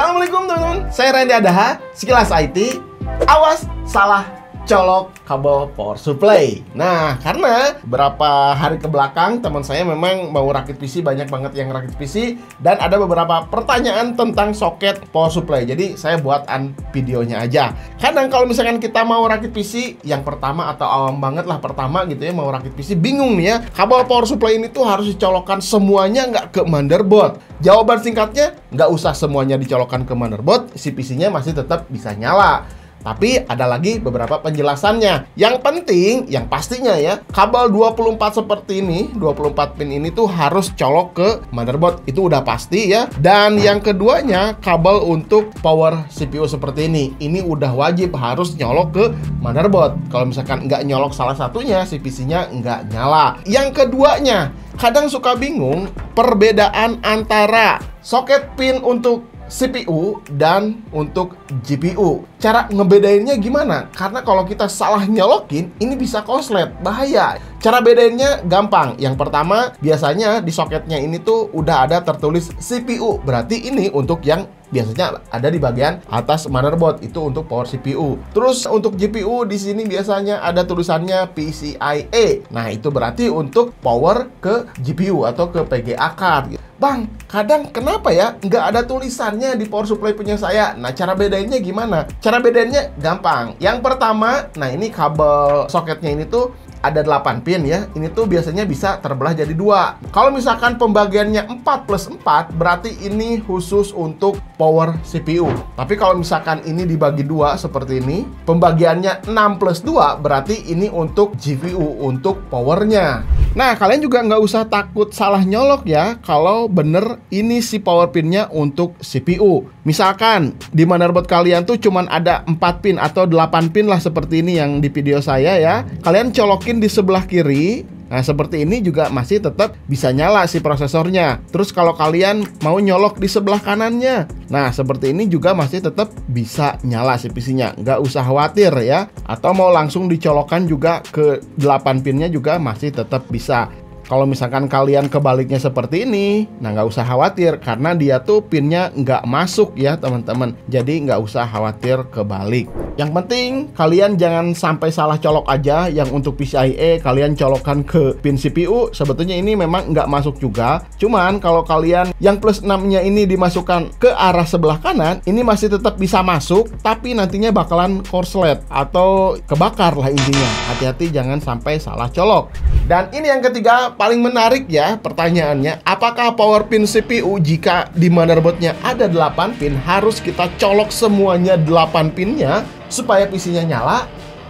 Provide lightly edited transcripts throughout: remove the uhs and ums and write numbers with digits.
Assalamualaikum teman-teman, saya Randy Adaha, Sekilas IT. Awas, salah colok kabel power supply. Nah, karena beberapa hari ke belakang teman saya memang mau rakit PC, banyak banget yang rakit PC, dan ada beberapa pertanyaan tentang soket power supply. Jadi saya buatan videonya aja. Kadang kalau misalkan kita mau rakit PC yang pertama atau awam banget lah pertama gitu ya, mau rakit PC bingung nih ya, kabel power supply ini tuh harus dicolokkan semuanya nggak ke motherboard. Jawaban singkatnya, nggak usah semuanya dicolokkan ke motherboard, si PC-nya masih tetap bisa nyala. Tapi ada lagi beberapa penjelasannya. Yang penting, yang pastinya ya, kabel 24 seperti ini, 24 pin ini tuh harus colok ke motherboard. Itu udah pasti ya. Dan yang keduanya, kabel untuk power CPU seperti ini. Ini udah wajib harus nyolok ke motherboard. Kalau misalkan nggak nyolok salah satunya, si PC-nya nggak nyala. Yang keduanya, kadang suka bingung perbedaan antara soket pin untuk CPU dan untuk GPU. Cara ngebedainnya gimana? Karena kalau kita salah nyolokin, ini bisa konslet, bahaya. Cara bedainnya gampang. Yang pertama, biasanya di soketnya ini tuh udah ada tertulis CPU. Berarti ini untuk yang biasanya ada di bagian atas motherboard, itu untuk power CPU. Terus untuk GPU di sini biasanya ada tulisannya PCIe. Nah, itu berarti untuk power ke GPU atau ke PGA card. Bang, kadang kenapa ya nggak ada tulisannya di power supply punya saya? Nah, cara bedainnya gimana? Cara bedainnya gampang. Yang pertama, nah ini kabel soketnya ini tuh ada 8 pin ya. Ini tuh biasanya bisa terbelah jadi 2. Kalau misalkan pembagiannya 4+4, berarti ini khusus untuk power CPU. Tapi kalau misalkan ini dibagi 2 seperti ini, pembagiannya 6+2, berarti ini untuk GPU, untuk powernya. Nah, kalian juga nggak usah takut salah nyolok ya, kalau bener ini si power pinnya untuk CPU. Misalkan di motherboard kalian tuh cuman ada 4 pin atau 8 pin lah seperti ini yang di video saya ya. Kalian colokin di sebelah kiri. Nah, seperti ini juga masih tetap bisa nyala si prosesornya. Terus kalau kalian mau nyolok di sebelah kanannya, nah seperti ini juga masih tetap bisa nyala si PC-nya. Nggak usah khawatir ya. Atau mau langsung dicolokkan juga ke 8 pinnya juga masih tetap bisa. Kalau misalkan kalian kebaliknya seperti ini, nah nggak usah khawatir karena dia tuh pinnya nggak masuk ya teman-teman. Jadi nggak usah khawatir kebalik. Yang penting kalian jangan sampai salah colok aja. Yang untuk PCIe kalian colokkan ke pin CPU. Sebetulnya ini memang nggak masuk juga. Cuman kalau kalian yang +6-nya ini dimasukkan ke arah sebelah kanan, ini masih tetap bisa masuk. Tapi nantinya bakalan korslet atau kebakar lah intinya. Hati-hati jangan sampai salah colok. Dan ini yang ketiga, paling menarik ya pertanyaannya, apakah power pin CPU jika di motherboardnya ada 8 pin harus kita colok semuanya 8 pinnya supaya PC-nya nyala?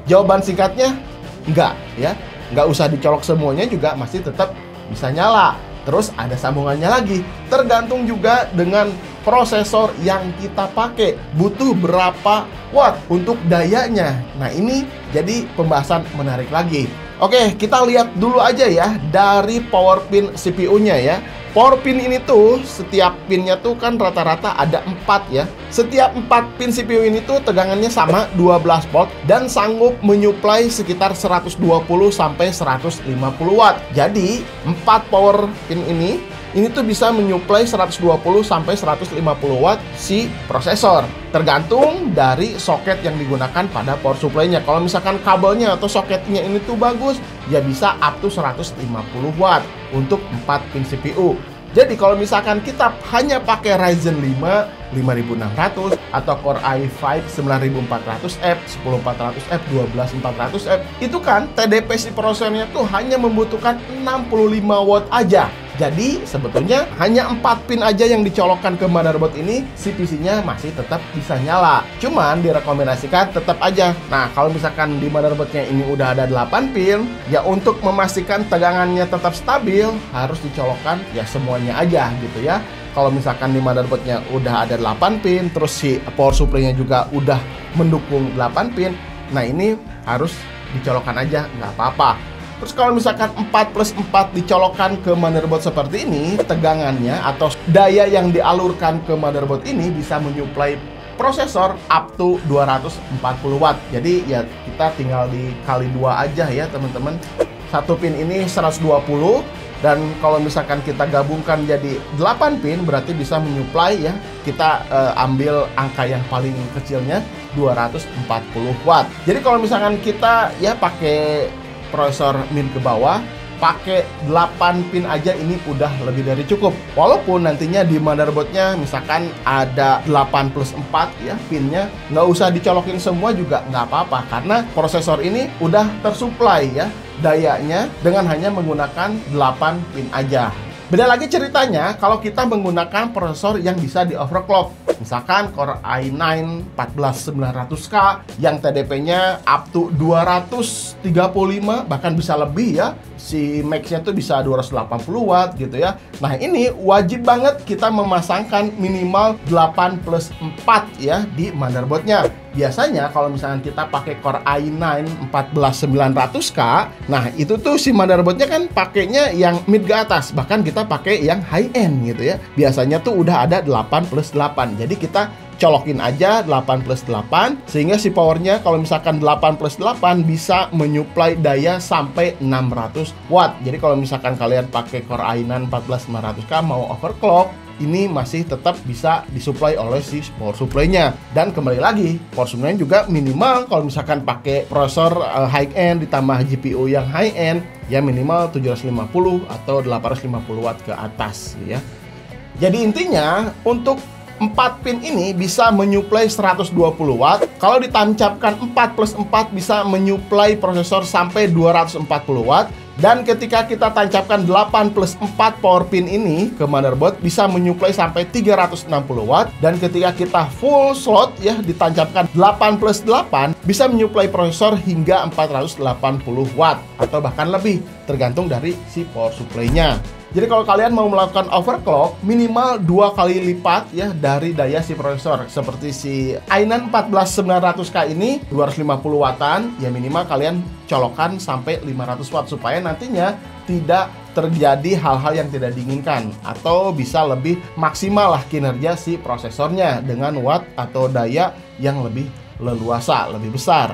Jawaban singkatnya enggak ya, nggak usah dicolok semuanya juga masih tetap bisa nyala. Terus ada sambungannya lagi, tergantung juga dengan prosesor yang kita pakai, butuh berapa watt untuk dayanya. Nah, ini jadi pembahasan menarik lagi. Oke, kita lihat dulu aja ya dari power pin CPU-nya ya. Power pin ini tuh setiap pinnya tuh kan rata-rata ada 4 ya. Setiap 4 pin CPU ini tuh tegangannya sama 12 volt dan sanggup menyuplai sekitar 120 sampai 150 watt. Jadi 4 power pin ini tuh bisa menyuplai 120 sampai 150 watt si prosesor. Tergantung dari soket yang digunakan pada power supply-nya. Kalau misalkan kabelnya atau soketnya ini tuh bagus, ya bisa up to 150 watt untuk 4 pin CPU. Jadi kalau misalkan kita hanya pakai Ryzen 5 5600 atau Core i5 9400F, 10400F, 12400F, itu kan TDP si prosesornya tuh hanya membutuhkan 65 watt aja. Jadi sebetulnya hanya 4 pin aja yang dicolokkan ke motherboard ini, si PC-nya masih tetap bisa nyala. Cuman direkomendasikan tetap aja. Nah, kalau misalkan di motherboardnya ini udah ada 8 pin, ya untuk memastikan tegangannya tetap stabil, harus dicolokkan ya semuanya aja gitu ya. Kalau misalkan di motherboardnya udah ada 8 pin, terus si power supply-nya juga udah mendukung 8 pin, nah ini harus dicolokkan aja, nggak apa-apa. Terus kalau misalkan 4+4 dicolokkan ke motherboard seperti ini, tegangannya atau daya yang dialurkan ke motherboard ini bisa menyuplai prosesor up to 240 watt. Jadi ya kita tinggal dikali 2 aja ya teman-teman. Satu pin ini 120, Dan kalau misalkan kita gabungkan jadi 8 pin, berarti bisa menyuplai ya. Kita ambil angka yang paling kecilnya 240 watt. Jadi kalau misalkan kita ya pakai prosesor min ke bawah, pakai 8 pin aja ini udah lebih dari cukup. Walaupun nantinya di motherboardnya misalkan ada 8+4 ya pinnya, nggak usah dicolokin semua juga nggak apa-apa, karena prosesor ini udah tersuplai ya dayanya dengan hanya menggunakan 8 pin aja. Beda lagi ceritanya kalau kita menggunakan prosesor yang bisa di overclock. Misalkan Core i9 14900K yang TDP-nya up to 235, bahkan bisa lebih ya. Si max-nya tuh bisa 280 watt gitu ya. Nah, ini wajib banget kita memasangkan minimal 8+4 ya di motherboardnya. Biasanya kalau misalkan kita pakai Core i9 14900K, nah itu tuh si motherboardnya kan pakainya yang mid ke atas, bahkan kita pakai yang high end gitu ya. Biasanya tuh udah ada 8+8. Jadi kita colokin aja 8+8 sehingga si powernya kalau misalkan 8+8 bisa menyuplai daya sampai 600 watt. Jadi kalau misalkan kalian pakai Core i9 14900K mau overclock, ini masih tetap bisa disuplai oleh si power supply-nya. Dan kembali lagi, power supply-nya juga minimal kalau misalkan pakai prosesor high end ditambah GPU yang high end, ya minimal 750 atau 850 watt ke atas ya. Jadi intinya untuk 4 pin ini bisa menyuplai 120 watt. Kalau ditancapkan 4+4 bisa menyuplai prosesor sampai 240 watt. Dan ketika kita tancapkan 8+4 power pin ini ke motherboard bisa menyuplai sampai 360 watt. Dan ketika kita full slot ya ditancapkan 8+8 bisa menyuplai prosesor hingga 480 watt atau bahkan lebih tergantung dari si power supply-nya. Jadi kalau kalian mau melakukan overclock minimal 2 kali lipat ya dari daya si prosesor. Seperti si i9 14900K ini 250 wattan, ya minimal kalian colokan sampai 500 watt supaya nantinya tidak terjadi hal-hal yang tidak diinginkan atau bisa lebih maksimal lah kinerja si prosesornya dengan watt atau daya yang lebih leluasa, lebih besar.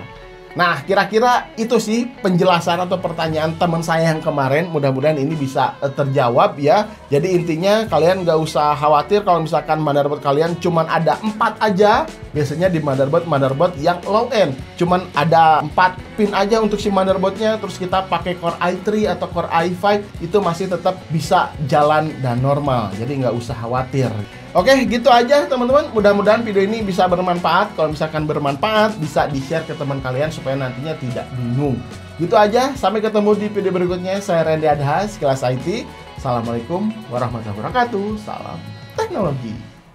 Nah, kira-kira itu sih penjelasan atau pertanyaan teman saya yang kemarin. Mudah-mudahan ini bisa terjawab ya. Jadi intinya kalian nggak usah khawatir kalau misalkan motherboard kalian cuman ada 4 aja. Biasanya di motherboard yang low end cuman ada 4 pin aja untuk si motherboardnya. Terus kita pakai Core i3 atau Core i5 itu masih tetap bisa jalan dan normal. Jadi nggak usah khawatir. Oke, gitu aja teman-teman. Mudah-mudahan video ini bisa bermanfaat. Kalau misalkan bermanfaat, bisa di-share ke teman kalian supaya nantinya tidak bingung. Gitu aja, sampai ketemu di video berikutnya. Saya Randy Adha, Sekilas IT. Assalamualaikum warahmatullahi wabarakatuh. Salam teknologi.